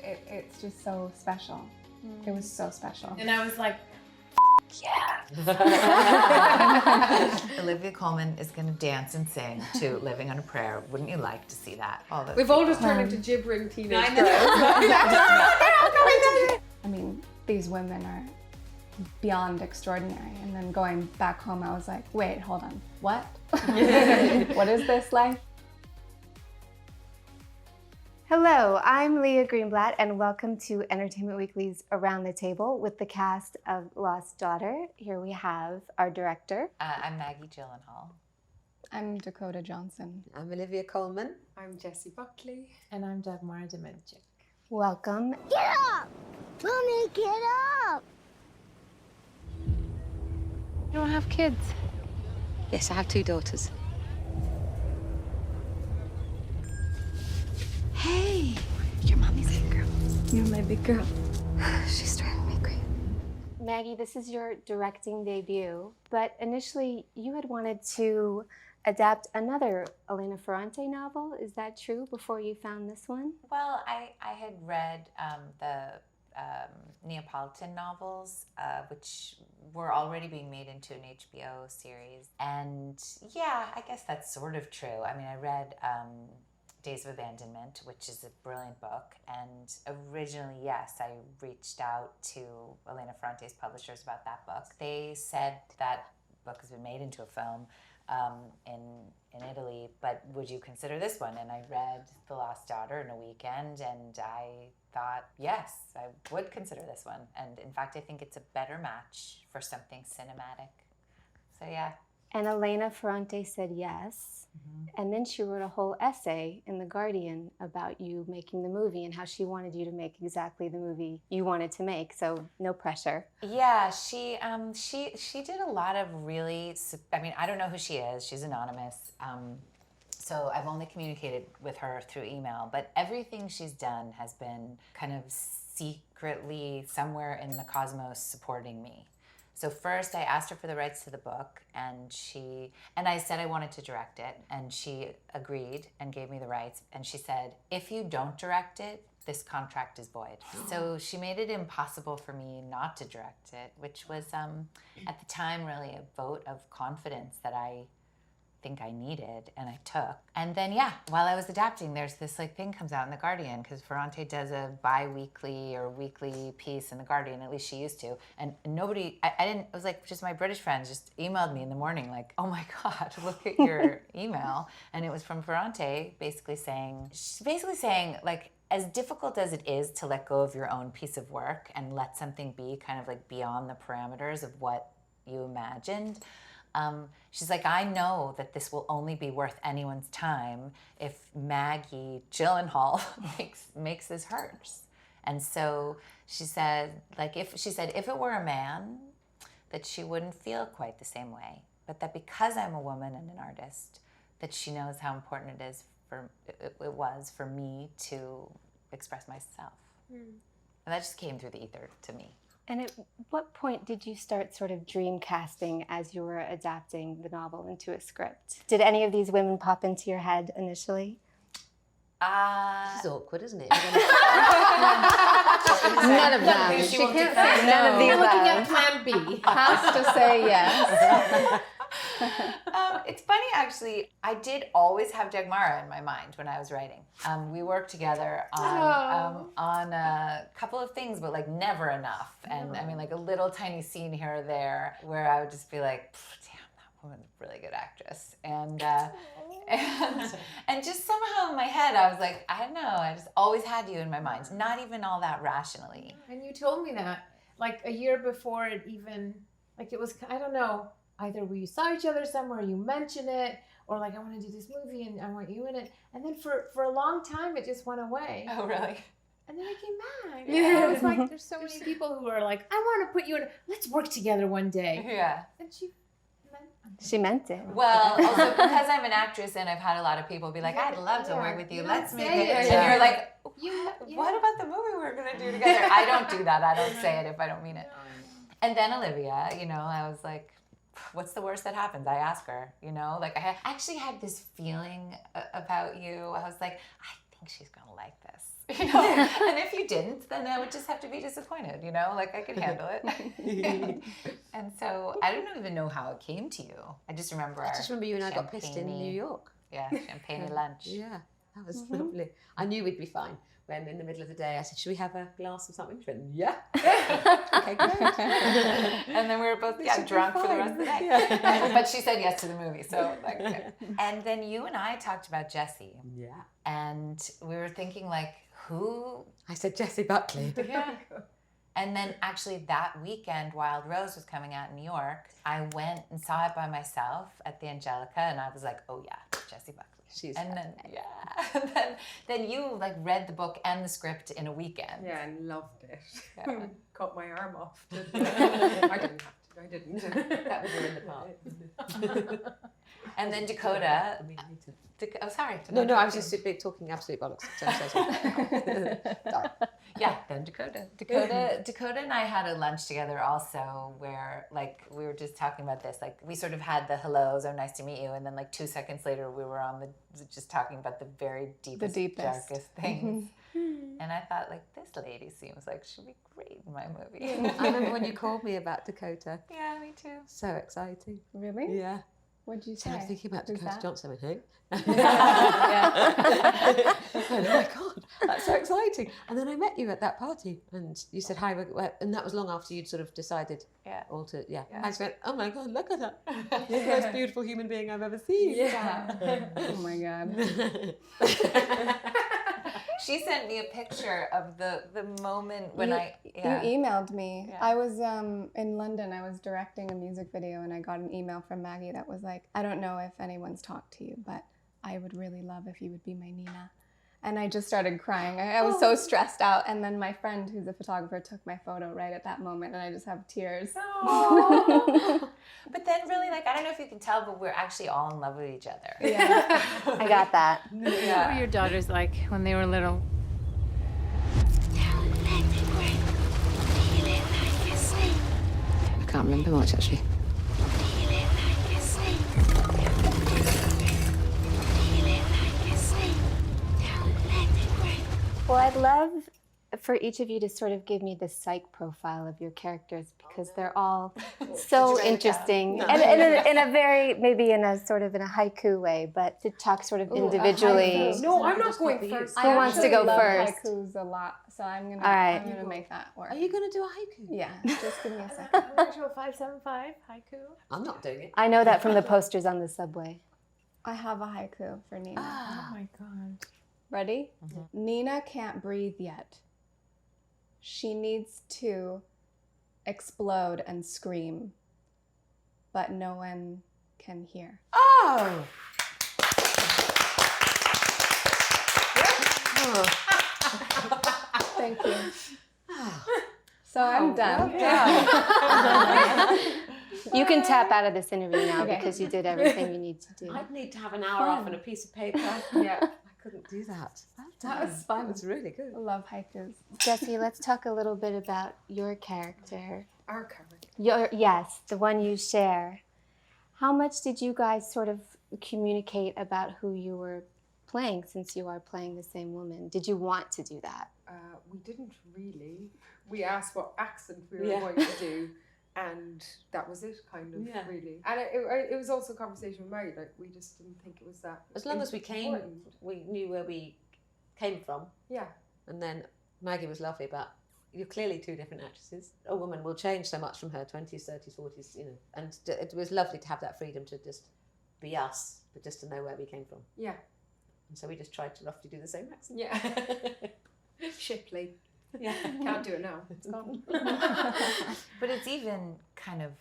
it's just so special. It was so special. And I was like, Yeah. Olivia Colman is going to dance and sing to Living on a Prayer. Wouldn't you like to see that? we've all just turned into gibbering teenage girls. I mean, these women are beyond extraordinary. And then going back home, I was like, wait, hold on. What? What is this life? Hello, I'm Leah Greenblatt, and welcome to Entertainment Weekly's Around the Table with the cast of Lost Daughter. Here we have our director. I'm Maggie Gyllenhaal. I'm Dakota Johnson. I'm Olivia Colman. I'm Jessie Buckley. And I'm Dagmar Demenchik. Welcome. Get up! Mommy, get up! You don't have kids? Yes, I have 2 daughters. Hey, your mommy's big girl. You're my big girl. She's driving me crazy. Maggie, this is your directing debut, but initially you had wanted to adapt another Elena Ferrante novel. Is that true before you found this one? Well, I had read the Neapolitan novels, which were already being made into an HBO series. And yeah, I guess that's sort of true. I mean, I read Days of Abandonment, which is a brilliant book. And originally, yes, I reached out to Elena Ferrante's publishers about that book. They said that book has been made into a film in Italy, but would you consider this one? And I read The Lost Daughter in a weekend, and I thought, yes, I would consider this one. And in fact, I think it's a better match for something cinematic. So yeah. And Elena Ferrante said yes. Mm-hmm. And then she wrote a whole essay in The Guardian about you making the movie and how she wanted you to make exactly the movie you wanted to make. So no pressure. Yeah, she did a lot of really, I mean, I don't know who she is. She's anonymous. So I've only communicated with her through email, but everything she's done has been kind of secretly somewhere in the cosmos supporting me. So first I asked her for the rights to the book, and I said I wanted to direct it, and she agreed and gave me the rights, and she said, if you don't direct it, this contract is void. So she made it impossible for me not to direct it, which was at the time really a vote of confidence that I think I needed, and I took. And then yeah, while I was adapting, there's this thing comes out in The Guardian, because Ferrante does a bi-weekly or weekly piece in The Guardian, at least she used to, and nobody, I didn't, it was just my British friends just emailed me in the morning oh my God, look at your email. And it was from Ferrante basically saying as difficult as it is to let go of your own piece of work and let something be kind of beyond the parameters of what you imagined, she's like, I know that this will only be worth anyone's time if Maggie Gyllenhaal makes this hers. And so she said, if it were a man, that she wouldn't feel quite the same way. But that because I'm a woman and an artist, that she knows how important it was for me to express myself. And that just came through the ether to me. And at what point did you start sort of dream casting as you were adapting the novel into a script? Did any of these women pop into your head initially? This is awkward, isn't it? None of them. She can't say none of the You're looking at above. plan B. Has to say yes. It's funny, actually. I did always have Dagmara in my mind when I was writing. We worked together on a couple of things, but like never enough. And I mean, like a little tiny scene here or there where I would just be like, damn, that woman's a really good actress. And just somehow in my head, I was like, I don't know, I just always had you in my mind. Not even all that rationally. And you told me that like a year before it even, like it was, I don't know, either we saw each other somewhere, you mentioned it, or like, I want to do this movie and I want you in it. And then for a long time, it just went away. Oh, really? And then it came back. Yeah. I was like, there's so many people who are like, I want to put you in, let's work together one day. Yeah. And she meant it. Well, also because I'm an actress and I've had a lot of people be like, I'd love to work with you. Let's make it. it. And you're like, Yeah. what about the movie we're going to do together? I don't do that. I don't say it if I don't mean it. And then Olivia, I was like, what's the worst that happens? I ask her, like I actually had this feeling about you. I was like, I think she's going to like this. You know? And if you didn't, then I would just have to be disappointed, you know? Like, I could handle it. And so I don't even know how it came to you. I just remember I just remember you and I got pissed in New York. Yeah, champagne lunch. Yeah, that was lovely. I knew we'd be fine. When in the middle of the day I said, should we have a glass of something? She went, yeah. Okay, great. And then we were both drunk for the rest of the night. Yeah. But she said yes to the movie. So like, and then you and I talked about Jessie. Yeah. And we were thinking like, who? I said, Jessie Buckley. Yeah. And then actually that weekend, Wild Rose was coming out in New York. I went and saw it by myself at the Angelica, and I was like, oh yeah, Jessie Buckley. And then you like read the book and the script in a weekend. Yeah, and loved it. Yeah. Cut my arm off. I didn't have to. I didn't. That was in the part. And then Dakota. Oh, sorry. No, I was just talking absolute bollocks. Sorry. Yeah, then Dakota and I had a lunch together also where like we were just talking about this. Like we sort of had the hellos, oh nice to meet you, and then like 2 seconds later we were on just talking about the very deepest. Darkest things. And I thought like this lady seems like she'll be great in my movie. I remember when you called me about Dakota. Yeah, me too. So exciting. Really? Yeah. What'd you So say? I was thinking about Who's Dakota that? Johnson, I think. Yeah. Oh my God, that's so exciting. And then I met you at that party and you said hi, and that was long after you'd sort of decided all to, yeah. I just went, oh my God, look at that. You're the most beautiful human being I've ever seen. Yeah. Oh my God. She sent me a picture of the moment when You emailed me. Yeah. I was in London. I was directing a music video, and I got an email from Maggie that was like, I don't know if anyone's talked to you, but I would really love if you would be my Nina. And I just started crying. I was so stressed out. And then my friend, who's a photographer, took my photo right at that moment, and I just have tears. But then really, like, I don't know if you can tell, but we're actually all in love with each other. Yeah. I got that. What were your daughters like when they were little? I can't remember much actually. Well, I'd love for each of you to sort of give me the psych profile of your characters because they're all so interesting and in a very, maybe in a sort of in a haiku way, but to talk sort of individually. No, I'm not going first. Who wants to go love first? haikus a lot, so I'm gonna, All right. I'm gonna make that work. Are you going to do a haiku? Yeah, just give me a second. Virtual 575 haiku. I'm not doing it. I know that from the posters on the subway. I have a haiku for Nina. Oh my God. Ready? Nina can't breathe yet. She needs to explode and scream, but no one can hear. Oh! Thank you. So I'm done. You can tap out of this interview now Okay. because you did everything you need to do. I'd need to have an hour off and a piece of paper. Yeah. I couldn't do that. That was fun. It was really good. I love haikus. Jessie, let's talk a little bit about your character. Our character. Yes, the one you share. How much did you guys sort of communicate about who you were playing since you are playing the same woman? Did you want to do that? We didn't really. We asked what accent we were Yeah. going to do, and that was it, kind of, Yeah. really. And it was also a conversation with Mary, like, we just didn't think it was that As long as we came, important. we knew where we came from. Yeah. And then Maggie was lovely, but you're clearly two different actresses. A woman will change so much from her 20s, 30s, 40s, you know. And it was lovely to have that freedom to just be us, but just to know where we came from. Yeah. And so we just tried to roughly do the same accent. Yeah. Shipley. Yeah. Can't do it now. It's gone. But it's even kind of,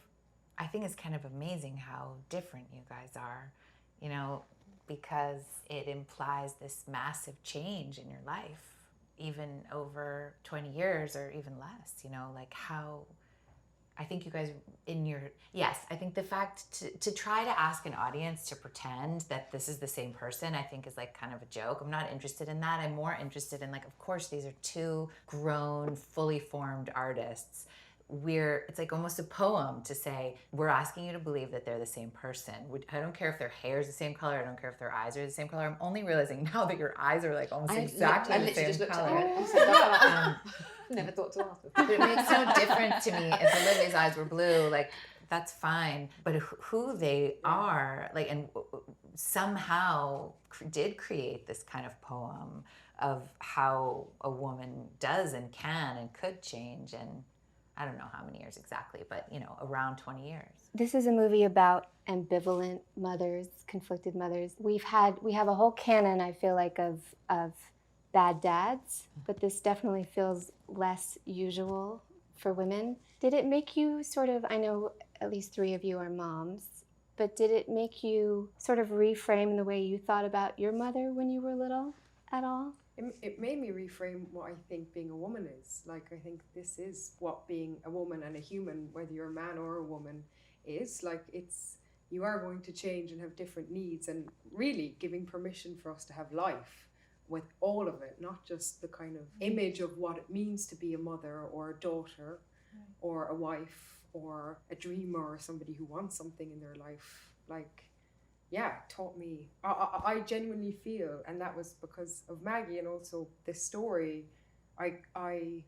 I think it's kind of amazing how different you guys are, you know, because it implies this massive change in your life, even over 20 years or even less, you know, like how, I think you guys I think the fact to try to ask an audience to pretend that this is the same person, I think is like kind of a joke. I'm not interested in that. I'm more interested in like, of course, these are two grown, fully formed artists it's like almost a poem to say, we're asking you to believe that they're the same person. I don't care if their hair is the same color. I don't care if their eyes are the same color. I'm only realizing now that your eyes are like almost exactly the same color. Never thought to ask. But it makes no difference to me if Olivia's eyes were blue, like that's fine. But who they are, like, and somehow did create this kind of poem of how a woman does and can and could change. And I don't know how many years exactly, but around 20 years. This is a movie about ambivalent mothers, conflicted mothers. We have a whole canon, I feel like, of bad dads, but this definitely feels less usual for women. Did it make you sort of, I know at least 3 of you are moms, but did it make you sort of reframe the way you thought about your mother when you were little at all? It made me reframe what I think being a woman is. Like, I think this is what being a woman and a human, whether you're a man or a woman, is. Like, you are going to change and have different needs, and really giving permission for us to have life with all of it, not just the kind of image of what it means to be a mother or a daughter or a wife or a dreamer or somebody who wants something in their life. Like, yeah, it taught me. I genuinely feel, and that was because of Maggie and also this story, I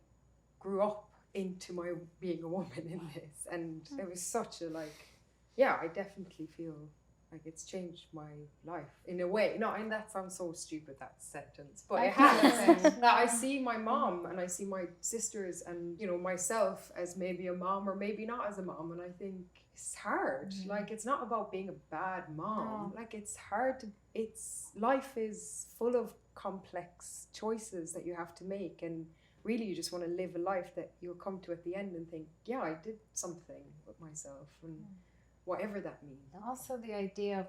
grew up into my being a woman in this, and it was such a I definitely feel like it's changed my life in a way. No, and that sounds so stupid, that sentence, but it has. Now I see my mom and I see my sisters and myself as maybe a mom or maybe not as a mom, and I think it's hard. Like, it's not about being a bad mom. Like, it's hard to. Life is full of complex choices that you have to make, and really you just want to live a life that you'll come to at the end and think, yeah, I did something with myself, and whatever that means. Also, the idea of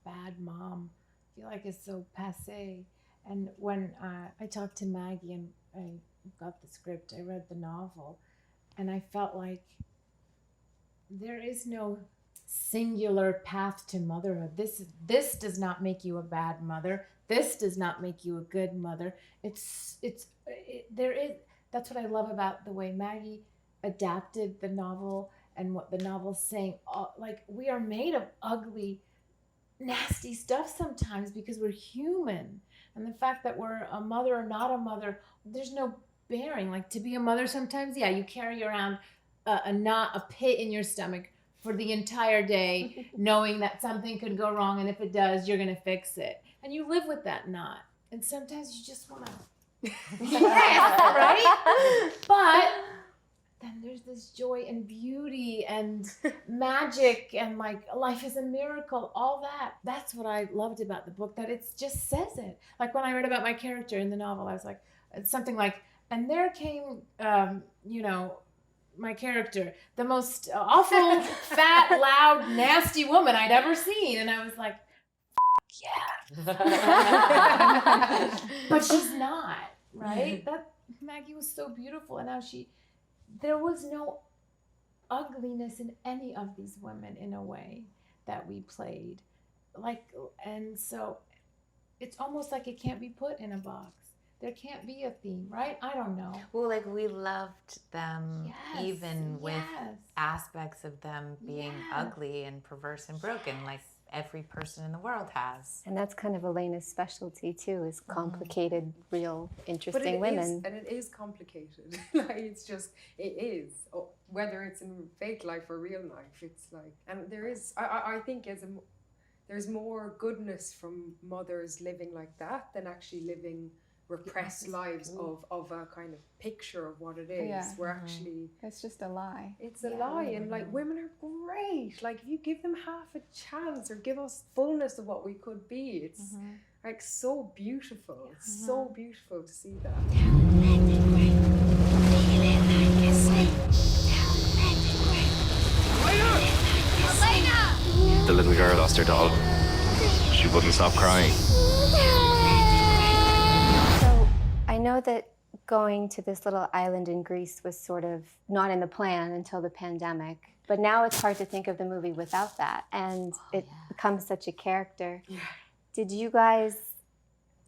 bad mom, I feel like it's so passé. And when I talked to Maggie and I got the script, I read the novel, and I felt like there is no singular path to motherhood. This does not make you a bad mother. This does not make you a good mother. That's what I love about the way Maggie adapted the novel and what the novel's saying. Like, we are made of ugly, nasty stuff sometimes because we're human. And the fact that we're a mother or not a mother, there's no bearing. Like, to be a mother sometimes, yeah, you carry around a pit in your stomach for the entire day, knowing that something could go wrong, and if it does, you're gonna fix it. And you live with that knot. And sometimes you just wanna, yes, right? But then there's this joy and beauty and magic and like life is a miracle, all that. That's what I loved about the book, that it just says it. Like, when I read about my character in the novel, I was like, it's something like, and there came, my character, the most awful, fat, loud, nasty woman I'd ever seen. And I was like, yeah. But she's not, right? That Maggie was so beautiful, and how there was no ugliness in any of these women in a way that we played. Like, and so it's almost like it can't be put in a box. There can't be a theme, right? I don't know. Well, like, we loved them, even with aspects of them being ugly and perverse and broken, like every person in the world has. And that's kind of Elena's specialty too, is complicated, real, interesting women. And it is complicated. Like, it is. Whether it's in fake life or real life, it's like, and there is, I think there's more goodness from mothers living like that than actually living repressed lives of a kind of picture of what it is. Yeah. We're actually, it's just a lie. It's a lie, and like, women are great. Like, if you give them half a chance or give us fullness of what we could be, it's like so beautiful. It's so beautiful to see that. The little girl lost her doll. She wouldn't stop crying. I know that going to this little island in Greece was sort of not in the plan until the pandemic, but now it's hard to think of the movie without that, and it becomes such a character. Yeah. Did you guys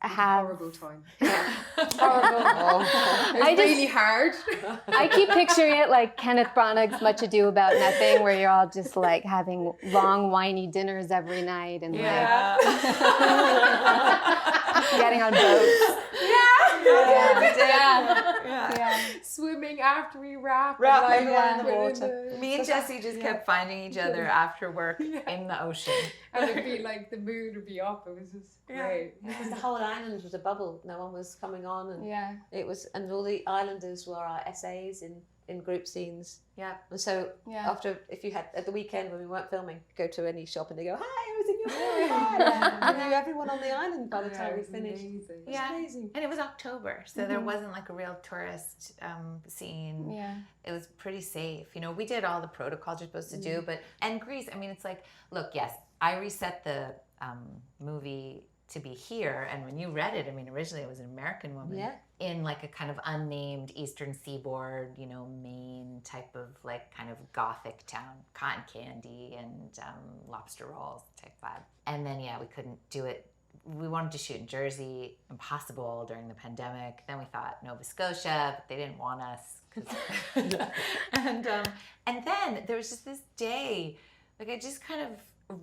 have Horrible time. horrible. It's really hard. I keep picturing it like Kenneth Branagh's Much Ado About Nothing, where you're all just like having long, whiny dinners every night and like getting on boats. Swimming after we wrap. Right, and, in the put water. Me and Jessie just kept finding each other after work in the ocean. And it'd be like the mood would be up. It was just great. Because the whole island was a bubble. No one was coming on, and it was, and all the islanders were our essays in group scenes. Yeah. And so after, if you had at the weekend when we weren't filming, go to any shop and they go, "Hi, I was in your film." I knew everyone on the island by the time we finished. Amazing. It was amazing. And it was October, so there wasn't like a real tourist scene. Yeah. It was pretty safe. You know, we did all the protocols you're supposed to do, and Greece, I mean, it's like, look, yes, I reset the movie to be here, and when you read it, I mean, originally it was an American woman in like a kind of unnamed Eastern Seaboard, you know, Maine type of like kind of gothic town, cotton candy and lobster rolls type vibe. And then we couldn't do it. We wanted to shoot in Jersey, impossible during the pandemic. Then we thought Nova Scotia, but they didn't want us. And then there was just this day, like I just kind of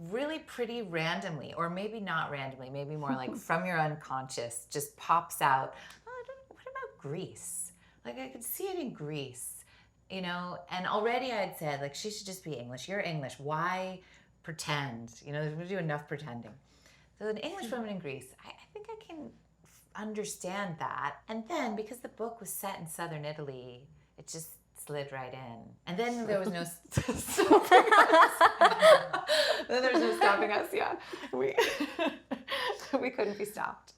really pretty randomly, or maybe not randomly, maybe more like from your unconscious, just pops out, what about Greece? Like I could see it in Greece, you know, and already I had said, like, she should just be English. You're English. Why pretend? You know, we do enough pretending. So an English woman in Greece, I think I can understand that. And then because the book was set in southern Italy, it just slid right in. And then there was no stopping us. Then there was no stopping us, we couldn't be stopped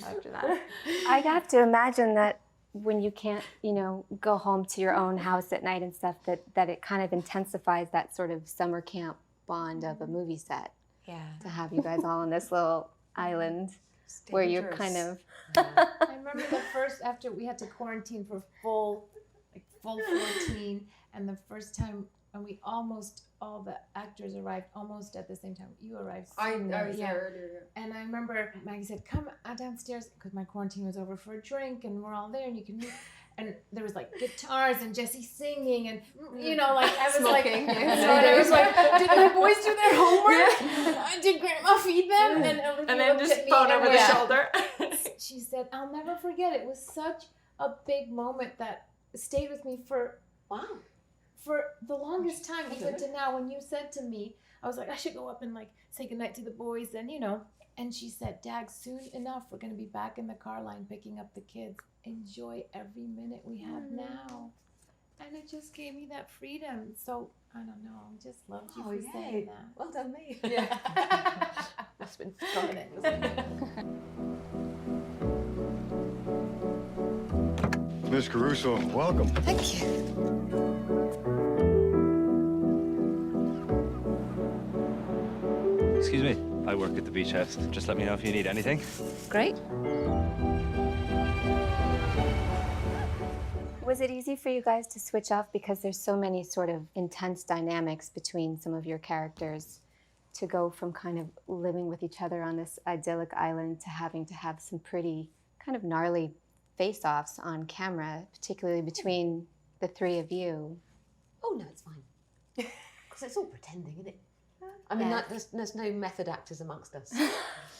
after that. I have to imagine that when you can't, you know, go home to your own house at night and stuff, that it kind of intensifies that sort of summer camp bond of a movie set. Yeah. To have you guys all on this little island where you're kind of... I remember the first, after we had to quarantine for full 14, and the first time, and we almost, all the actors arrived almost at the same time. You arrived I sooner, was there earlier. And I remember Maggie said, "Come downstairs," because my quarantine was over, for a drink, and we're all there, and you can meet. And there was like guitars and Jessie singing, and you know, like I was Smoking. like, I was like, did my boys do their homework? Did Grandma feed them? And Olivia And then looked just at me phone and over the shoulder. She said, "I'll never forget. It was such a big moment that stayed with me for the longest time, even to now. When you said to me, I was like, I should go up and like say goodnight to the boys, and you know." And she said, "Dag, soon enough, we're going to be back in the car line picking up the kids. Enjoy every minute we have now." And it just gave me that freedom. So, I don't know, I just loved you for saying that. Well done, me. Yeah. That's been fun. Miss Caruso, welcome. Thank you. Excuse me, I work at the beach house. Just let me know if you need anything. Great. Was it easy for you guys to switch off, because there's so many sort of intense dynamics between some of your characters, to go from kind of living with each other on this idyllic island to having to have some pretty kind of gnarly face-offs on camera, particularly between the three of you? Oh no, it's fine. Because it's all pretending, isn't it? I mean, there's no method actors amongst us.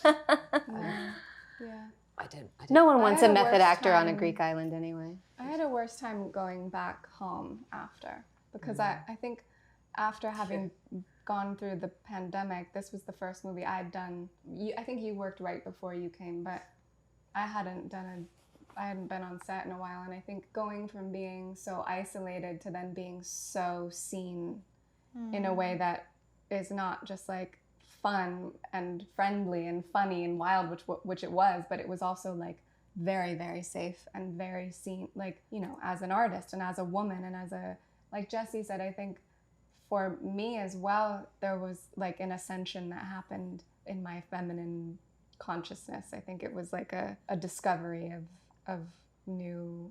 Yeah. I don't. No one wants a had a method worse actor on a time. Greek island anyway. I had a worse time going back home after, because I think after having gone through the pandemic, this was the first movie I'd done. I think you worked right before you came, but I hadn't been on set in a while, and I think going from being so isolated to then being so seen in a way that is not just like fun and friendly and funny and wild, which it was, but it was also like very, very safe and very seen, like, you know, as an artist and as a woman and as a, like Jessie said, I think for me as well, there was like an ascension that happened in my feminine consciousness. I think it was like a discovery of new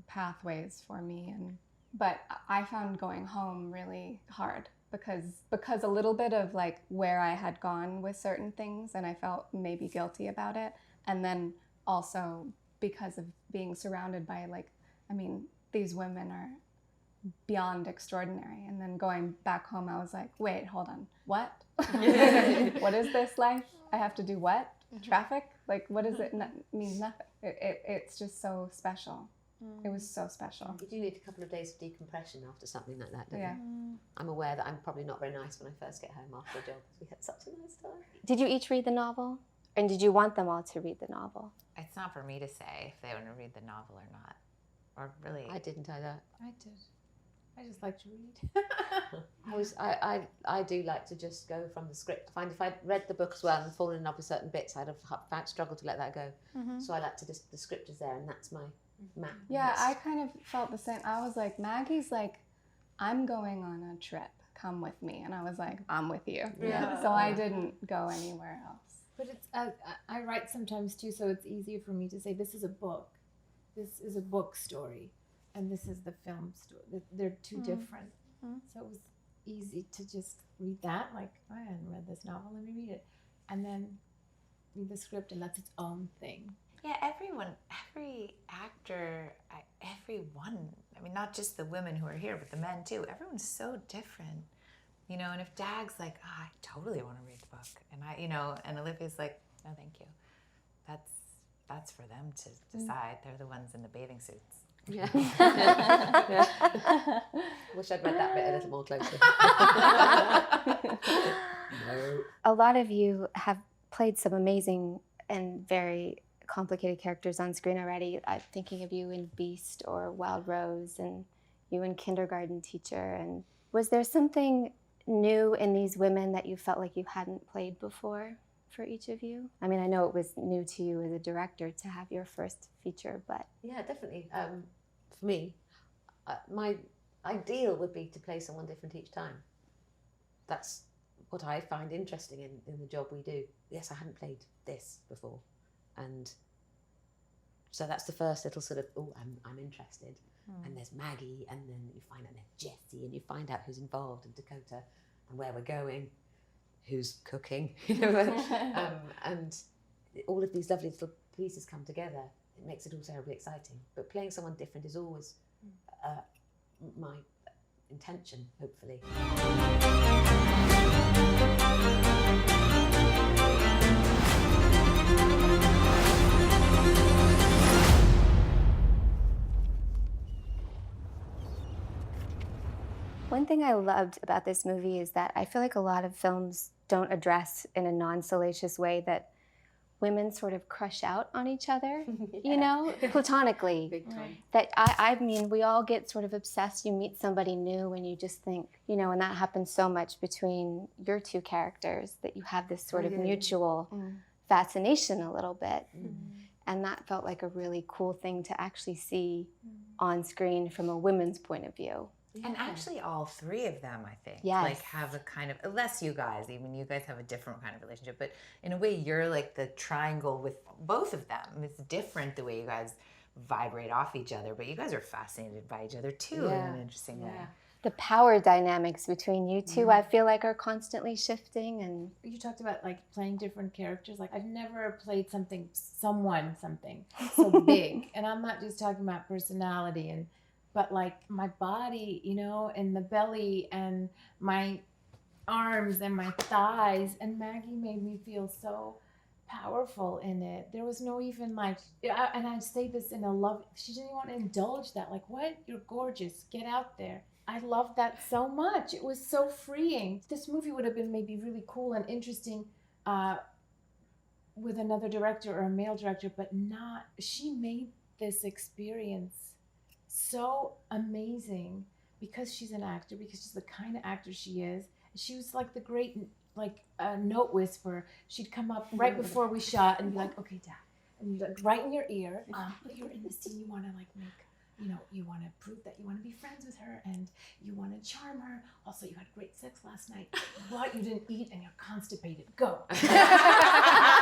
pathways for me. But I found going home really hard because a little bit of like where I had gone with certain things, and I felt maybe guilty about it. And then also because of being surrounded by these women are beyond extraordinary. And then going back home, I was like, wait, hold on, what? What is this life? I have to do what? Traffic? Like, what is it? Means nothing. It's just so special. It was so special. You do need a couple of days of decompression after something like that, don't Yeah. you? I'm aware that I'm probably not very nice when I first get home after a job because we had such a nice time. Did you each read the novel? And did you want them all to read the novel? It's not for me to say if they want to read the novel or not. Or really. I didn't either. I did. I just like to read. I do like to just go from the script. I find if I'd read the book as well and fallen in love with certain bits, I'd have struggled to let that go. So I like to just, the script is there and that's my map. Yeah, I kind of felt the same. I was like, Maggie's like, I'm going on a trip. Come with me. And I was like, I'm with you. Yeah. So I didn't go anywhere else. But it's I write sometimes too, so it's easier for me to say this is a book. This is a book story. And this is the film story. They're two different. So it was easy to just read that, like, I hadn't read this novel, let me read it. And then read the script, and that's its own thing. Yeah, every actor, everyone, I mean, not just the women who are here, but the men too, everyone's so different. You know, and if Dag's like, oh, I totally want to read the book, and and Olivia's like, no, thank you. That's for them to decide. They're the ones in the bathing suits. Yeah. Wish I'd read that bit a little more closely. No. A lot of you have played some amazing and very complicated characters on screen already. I'm thinking of you in Beast or Wild Rose, and you in Kindergarten Teacher. And was there something new in these women that you felt like you hadn't played before for each of you? I mean, I know it was new to you as a director to have your first feature, but... Yeah, definitely. For me, my ideal would be to play someone different each time. That's what I find interesting in the job we do. Yes, I hadn't played this before. And so that's the first little sort of, oh, I'm interested. And there's Maggie, and then you find out there's Jessie, and you find out who's involved, and Dakota, and where we're going, who's cooking, and all of these lovely little pieces come together. It makes it all terribly exciting. But playing someone different is always my intention, hopefully. One thing I loved about this movie is that I feel like a lot of films don't address in a non-salacious way that women sort of crush out on each other, you know, platonically. Big time. That I mean, we all get sort of obsessed. You meet somebody new and you just think, you know, and that happens so much between your two characters that you have this sort of mutual fascination a little bit. And that felt like a really cool thing to actually see on screen from a women's point of view. And actually all three of them, I think, Yes. like have a kind of, less you guys, even you guys have a different kind of relationship, but in a way you're like the triangle with both of them. It's different the way you guys vibrate off each other, but you guys are fascinated by each other too in an interesting way. The power dynamics between you two, I feel like, are constantly shifting. And You talked about like playing different characters. Like I've never played something so big. And I'm not just talking about personality but like my body, you know, and the belly and my arms and my thighs. And Maggie made me feel so powerful in it. There was no even like, and I say this in a love, she didn't want to indulge that. Like, what? You're gorgeous. Get out there. I love that so much. It was so freeing. This movie would have been maybe really cool and interesting with another director or a male director, but not. She made this experience so amazing because she's an actor, because she's the kind of actor she is. She was like the great note whisperer. She'd come up right before we shot and be like, okay, Dad, and like, right in your ear, you're in the scene, you want to like make, you know, you want to prove that you want to be friends with her and you want to charm her. Also, you had great sex last night, but you didn't eat and you're constipated. Go. I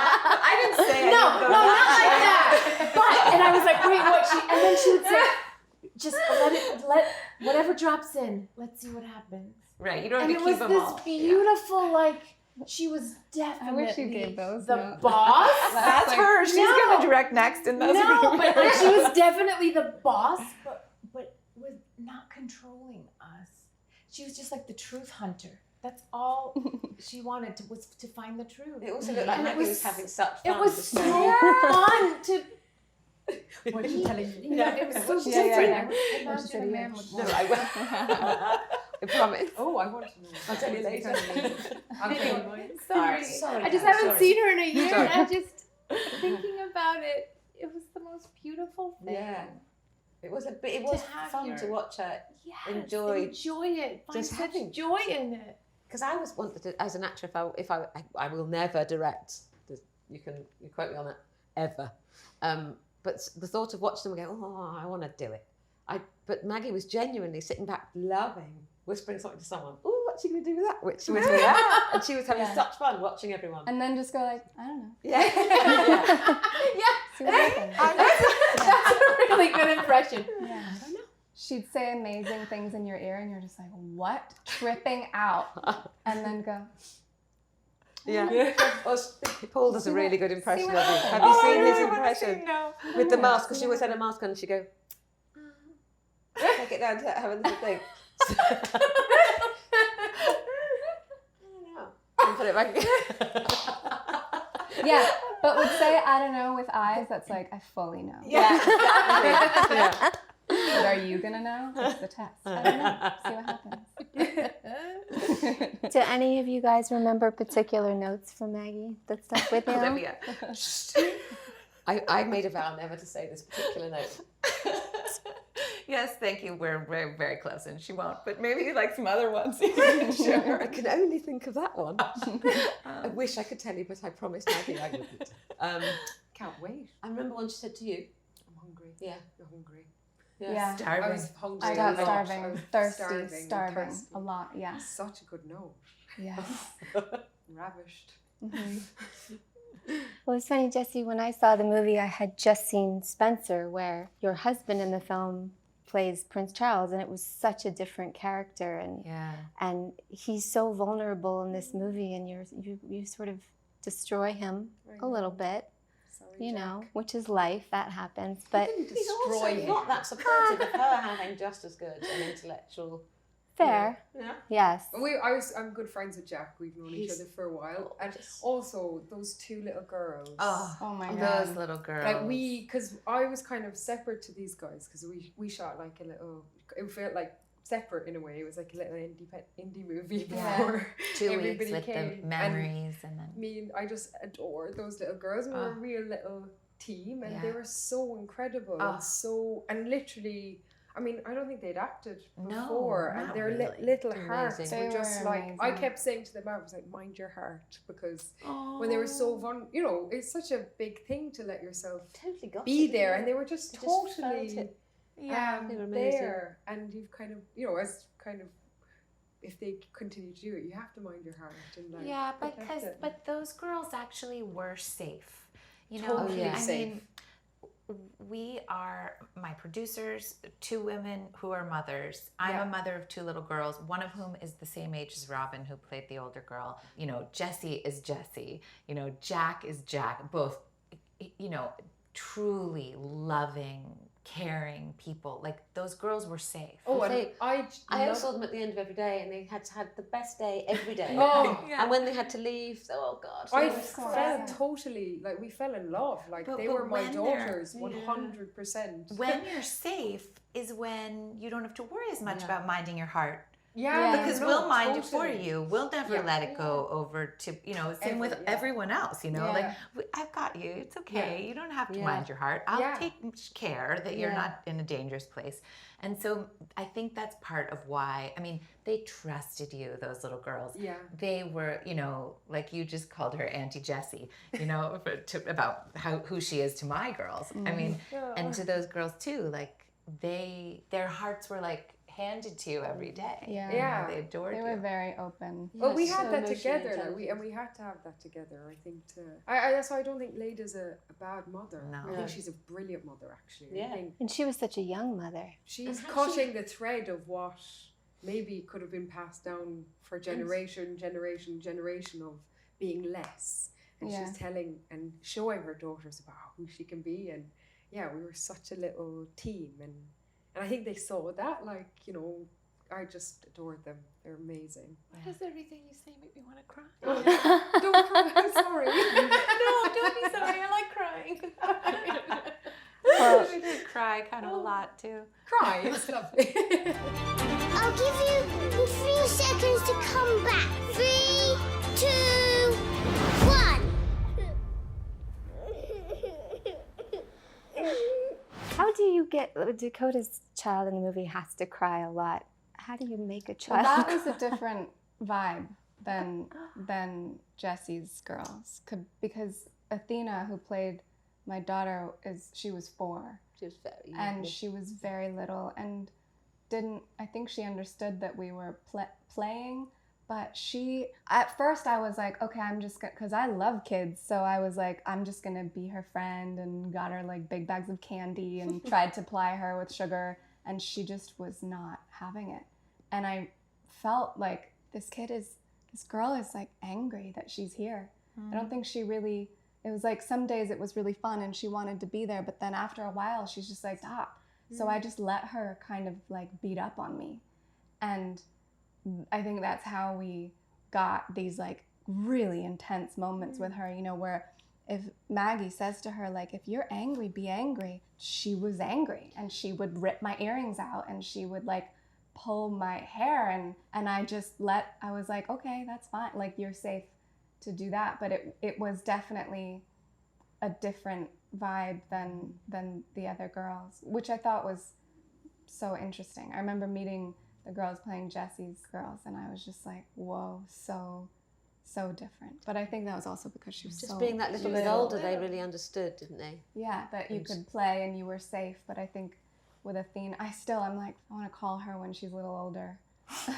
didn't say not like that. But, and I was like, wait, what? And then she would say, just let whatever drops in. Let's see what happens. Right, you don't And have to it keep was them this all. beautiful, like, She was definitely I wish you gave those the notes. boss. That's like- her. She's No. gonna direct next, and those No, are but like, she was definitely the boss, but was not controlling us. She was just like the truth hunter. That's all she wanted was to find the truth. It also looked like And it Maggie was was- having such It fun. was just so going, fun to. What are you telling me? Yeah. It was so Yeah, yeah, different. yeah. I imagine a man would No, want. I will. I promise. Oh, I want to know. I'll tell you later. Okay. Sorry. Sorry, I just Dad, haven't sorry. seen her in a year, Sorry. and I just thinking about it. It was the most beautiful thing. Yeah. It was it was have fun her. to watch her Yes, enjoy it. Find just such having- joy in it. because I always wanted to, as an actor, if I will never direct. You quote me on it ever. But the thought of watching them go, oh, I want to do it. But Maggie was genuinely sitting back, loving, whispering something to someone. Oh, what's she going to do with that? Which was and she was having such fun watching everyone. And then just go like, I don't know. Yeah. See what happens. That's a really good impression. Yeah. She'd say amazing things in your ear, and you're just like, what? Tripping out. And then go, Yeah. Well, Paul does a really good impression of what it. happens. Have you Oh, I seen his really wanna impression? see, no. With the mask, because she always had a mask on and she'd go, take it down to have a little thing. And put it back again. yeah, but would say, I don't know, with eyes, that's like, I fully know. Yeah, exactly. Yeah. But are you going to know? It's the test. I don't know. See what happens. Do any of you guys remember particular notes from Maggie that stuck with you? Olivia. I made a vow never to say this particular note. Yes, thank you. We're very, very close, and she won't. But maybe like some other ones. You can share. I can only think of that one. I wish I could tell you, but I promised Maggie I wouldn't. Can't wait. I remember one she said to you. I'm hungry. Yeah. You're hungry. Yeah. I Starving. was hungry. I got a lot. I starving, was thirsty, and starving thirsty. a lot. Yeah. Such a good note. Yes. Ravished. Mhm. Well, it's funny, Jesse, when I saw the movie, I had just seen Spencer, where your husband in the film plays Prince Charles, and it was such a different character, and he's so vulnerable in this movie, and you sort of destroy him a little bit, Sorry, know, Jack. which is life, that happens, but He's also not that supportive of her having just as good an intellectual. fair, Yeah. yes. I'm good friends with Jack. We've known each He's other for a while, and gorgeous. also those two little girls. Oh, Oh my God. those little girls. Like because I was kind of separate to these guys because we shot like a little. It felt like separate in a way. It was like a little indie movie Yeah. before 2 everybody weeks with came. the memories, and then I just adore those little girls. We were a real little team, and they Yeah. were so incredible and literally. I mean, I don't think they'd acted No, before, and not their really. little Amazing. hearts They were just were like. I amazing. kept saying to them, I was like, "Mind your heart," because when they were so it's such a big thing to let yourself Totally got be it, there, yeah. and they were just You just felt totally it. yeah. They were amazing. there, and you've kind of as kind of if they continue to do it, you have to mind your heart and like Yeah, protect it. but those girls actually were safe. You know, Totally I safe. mean, we are my producers, 2 women who are mothers. I'm a mother of 2 little girls, one of whom is the same age as Robin, who played the older girl. You know, Jessie is Jessie. You know, Jack is Jack. Both, you know, truly loving, caring people. Like those girls were safe. Oh, and Say, I love- saw them at the end of every day, and they had the best day every day. Oh, And when they had to leave, oh God. I they were felt totally like we fell in love. Like But- they but were my when they're- daughters, 100%. When you're safe is when you don't have to worry as much Yeah. about minding your heart. Yeah, Because no, we'll mind it for totally. you. We'll never Yeah. let it go over to, you know, same with everyone else, you know, Yeah. like, I've got you. It's okay. You don't have to Yeah. mind your heart. I'll Yeah. take care that you're Yeah. not in a dangerous place. And so I think that's part of why, I mean, they trusted you, those little girls. Yeah. They were, you know, like you just called her Auntie Jessie, you know, about who she is to my girls. I mean, and to those girls too, like their hearts were like handed to you every day. Yeah. You know, Yeah. they adored They you. were very open. But we Yes, had so that emotionally together, like intelligent. we had to have that together. I think that's why I don't think Lada's a bad mother. No. I think she's a brilliant mother, actually. Yeah. I think And she was such a young mother. she's And had cutting the thread of what maybe could have been passed down for generation of being less. And Yeah. she's telling and showing her daughters about who she can be. And yeah, we were such a little team. And I think they saw that, like, you know, I just adored them. They're amazing. Why does everything you say make me want to cry? Don't cry, I'm sorry. No, don't be sorry. I like crying. Well, she did cry kind of a lot too. Cry, it's lovely. I'll give you 3 seconds to come back. 3, 2, 1. How do you get Dakota's child in the movie has to cry a lot? How do you make a Well, child? that was a different vibe than Jesse's girls, because Athena, who played my daughter, she was 4. She was very young. And she was very little and I think she understood that we were playing, but at first I was like, okay, I'm just gonna, because I love kids, so I was like, I'm just gonna be her friend, and got her like big bags of candy and tried to ply her with sugar, and she just was not having it. And I felt like this girl is like angry that she's here. I don't think she really, it was like some days it was really fun and she wanted to be there, but then after a while she's just like, stop. So I just let her kind of like beat up on me. And I think that's how we got these like really intense moments with her, you know, where if Maggie says to her, like, if you're angry, be angry. She was angry and she would rip my earrings out and she would like pull my hair, and I was like, okay, that's fine. Like, you're safe to do that. But it was definitely a different vibe than the other girls, which I thought was so interesting. I remember meeting the girls playing Jesse's girls, and I was just like, whoa, so different. But I think that was also because she was Just so being that little bit older, they really understood, didn't they? Yeah, that you could play and you were safe. But I think with Athena, I'm like, I want to call her when she's a little older.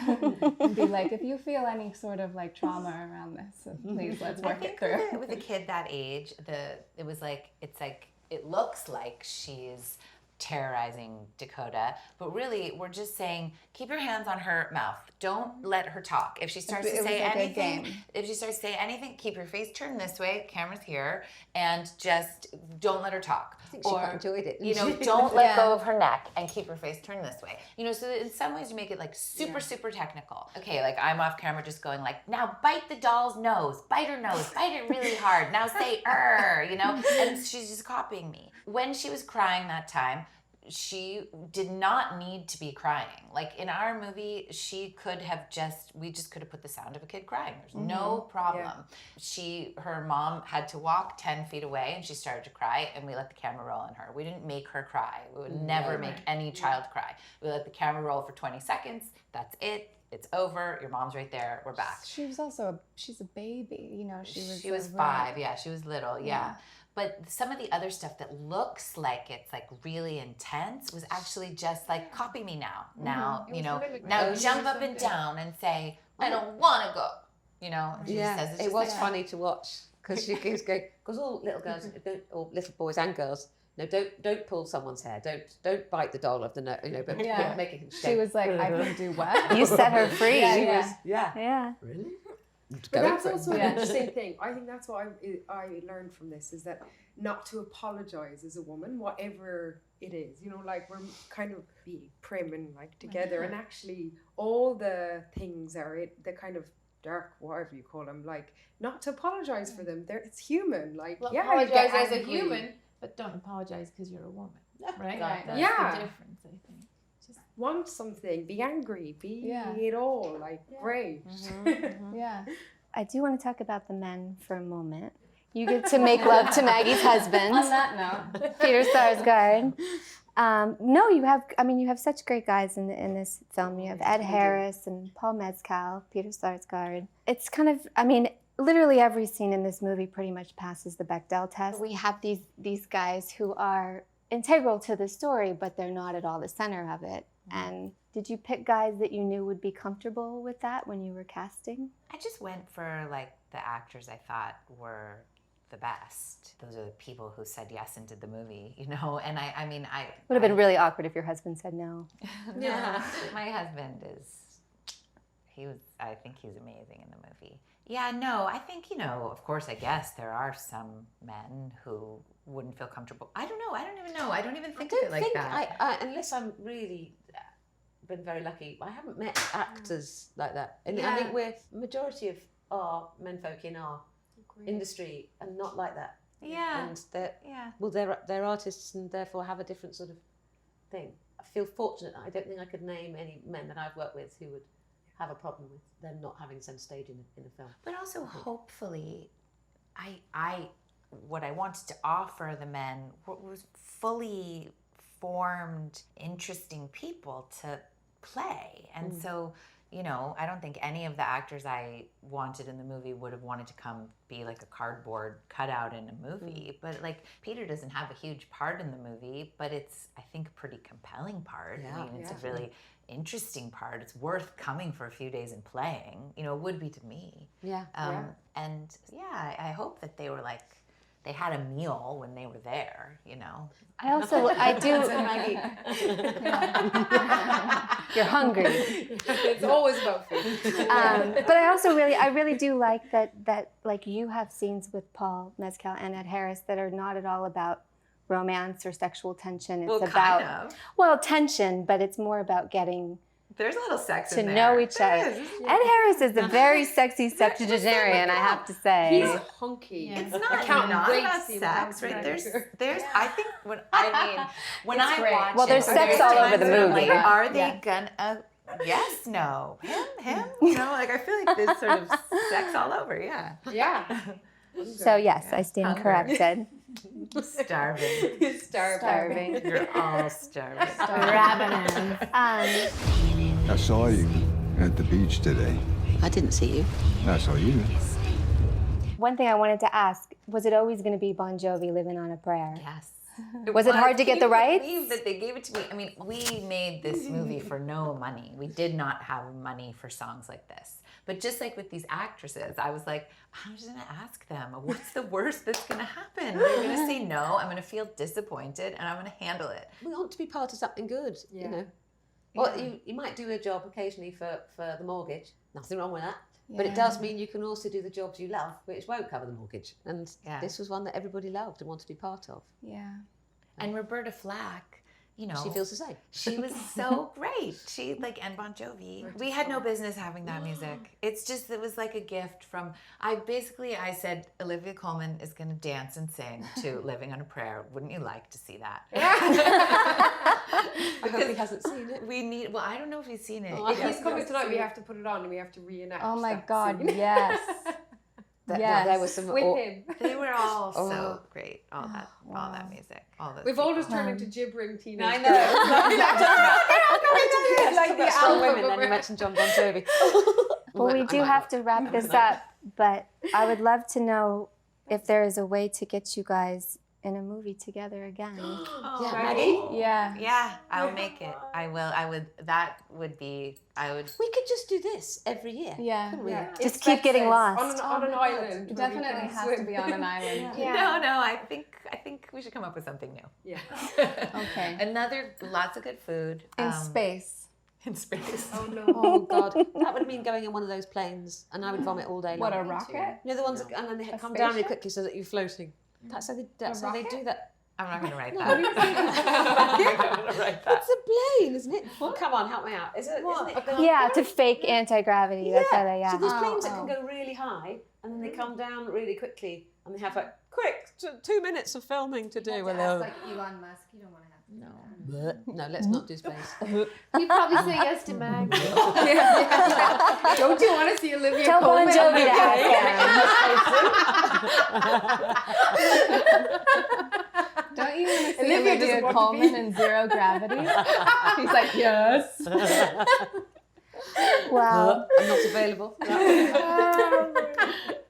And be like, if you feel any sort of like trauma around this, please let's work it through. With a kid that age, it looks like she's terrorizing Dakota, but really we're just saying, keep your hands on her mouth. Don't let her talk. If she starts to say anything, keep your face turned this way, camera's here, and just don't let her talk. I think she quite enjoyed it. You know, don't let go of her neck and keep her face turned this way. You know, so in some ways you make it like super technical. Okay, like I'm off camera just going like, now bite the doll's nose, bite her nose, bite it really hard. Now say you know, and she's just copying me. When she was crying that time, she did not need to be crying. Like in our movie, we just could have put the sound of a kid crying. There's no problem. Yeah. Her mom had to walk 10 feet away and she started to cry, and we let the camera roll on her. We didn't make her cry. We would never make any child cry. We let the camera roll for 20 seconds. That's it. It's over. Your mom's right there. We're back. She's a baby. You know, she was 5. Yeah, she was little. Yeah. But some of the other stuff that looks like it's like really intense was actually just like, copy me now. Now, you know, now jump up and down and say, I don't want to go. You know, and she just says, it was funny to watch because she keeps going, because all little girls, or little boys and girls, no, don't pull someone's hair. Don't bite the doll of the nose. You know, but making him stay. She was like, I can do what? You set her free. Yeah. Really? But that's also an interesting thing. I think that's what I learned from this, is that not to apologize as a woman, whatever it is. You know, like we're kind of being prim and like together, and actually all the things are the kind of dark, whatever you call them, like not to apologize for them. It's human. Like, apologize as a human, but don't apologize because you're a woman. Right? That's the difference, I think. Just want something, be angry, be it all, like great. Yeah. I do want to talk about the men for a moment. You get to make love to Maggie's husband. On that note, Peter Sarsgaard. You have such great guys in this film. You have Ed Harris and Paul Mescal, Peter Sarsgaard. It's kind of, literally every scene in this movie pretty much passes the Bechdel test. We have these guys who are integral to the story, but they're not at all the center of it. And did you pick guys that you knew would be comfortable with that when you were casting? I just went for like the actors I thought were the best. Those are the people who said yes and did the movie, you know. And I would have been really awkward if your husband said no. Yeah, my husband is I think he's amazing in the movie. Yeah, no, I think, of course, I guess there are some men who wouldn't feel comfortable. I don't know. I don't even know. I don't even think of it like that. I unless I'm really been very lucky, I haven't met actors like that. And I think we're majority of our menfolk in our industry are not like that. Yeah. And they're artists and therefore have a different sort of thing. I feel fortunate. I don't think I could name any men that I've worked with who would have a problem with them not having center stage in a film. But also, hopefully, what I wanted to offer the men was fully formed, interesting people to play. And so, I don't think any of the actors I wanted in the movie would have wanted to come be like a cardboard cutout in a movie. But like, Peter doesn't have a huge part in the movie, but it's, I think, a pretty compelling part. Yeah, I mean, it's a really interesting part. It's worth coming for a few days and playing. It would be to me. And I hope that they were like, they had a meal when they were there, I do. You're hungry. It's always about food. But I really do like that like you have scenes with Paul Mescal and Ed Harris that are not at all about romance or sexual tension. It's about tension, but it's more about getting There's a little sex to in there. know each other. Ed Harris is a very sexy septuagenarian, I have to say. He's hunky. It's not about sex, right? There's. I think when I watch Well, there's sex all over the movie. Like, are they gonna? Yes, no, him. Like I feel like there's sort of sex all over. Yeah. Yeah. So yes, I stand corrected. Starving. Starving. You're all starving. Ravenous. I saw you at the beach today. I didn't see you. I saw you. One thing I wanted to ask, was it always going to be Bon Jovi, Living on a Prayer? Yes. Was it hard to get the rights? I believe that they gave it to me. I mean, we made this movie for no money. We did not have money for songs like this. But just like with these actresses, I was like, I'm just going to ask them, what's the worst that's going to happen? They're going to say no. I'm going to feel disappointed, and I'm going to handle it. We want to be part of something good, Well, you might do a job occasionally for the mortgage. Nothing wrong with that. Yeah. But it does mean you can also do the jobs you love, which won't cover the mortgage. And this was one that everybody loved and wanted to be part of. Yeah. And Roberta Flack, she feels the same. She was so great. She and Bon Jovi. We had no business having that music. It was like a gift from, I said, Olivia Colman is going to dance and sing to Living on a Prayer. Wouldn't you like to see that? I hope he hasn't seen it. I don't know if he's seen it. If he's coming tonight, we have to put it on and we have to reenact. Oh my God, scene. yes. There was some with him. They were all so great. All that music. All those. We've all just turned into gibbering teenagers. I know. Like the strong album. women, then you mentioned John Bon Jovi. Well, we do have to wrap this up, but I would love to know if there is a way to get you guys in a movie together again. Maggie? Yeah. I'll make it. I will. We could just do this every year. Yeah. Couldn't we? Just keep getting lost. On an island. It definitely has to be on an island. No. I think we should come up with something new. Yeah. Okay. Lots of good food. In space. In space. Oh no. Oh God, that would mean going in one of those planes, and I would vomit all day long. What, a rocket? The ones that, and then they come down really quickly so that you're floating. That's how they do that. I'm not going to write No, that. I'm not going to write that. It's a plane, isn't it? Well, come on, help me out. Isn't it? Yeah, to fake anti-gravity. That's how they, So there's planes that can go really high, and then they come down really quickly, and they have quick 2 minutes of filming to do. like Elon Musk, you don't want to have No, let's not do space. You'd probably say yes to Mag. Don't you want to see Olivia Tell Bon Colman? Jovi to ask Don't you want to see Olivia Olivia doesn't want to Colman be- in Zero Gravity? He's like, yes. Well, I'm not available.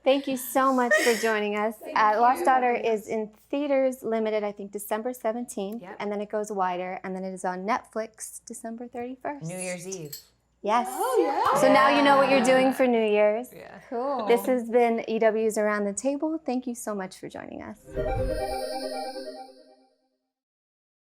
thank you so much for joining us. Lost Daughter is in theaters limited, I think, December 17th, and then it goes wider, and then it is on Netflix December 31st. New Year's Eve. Yes. Oh, yeah. So now you know what you're doing for New Year's. Yeah. Cool. This has been EW's Around the Table. Thank you so much for joining us.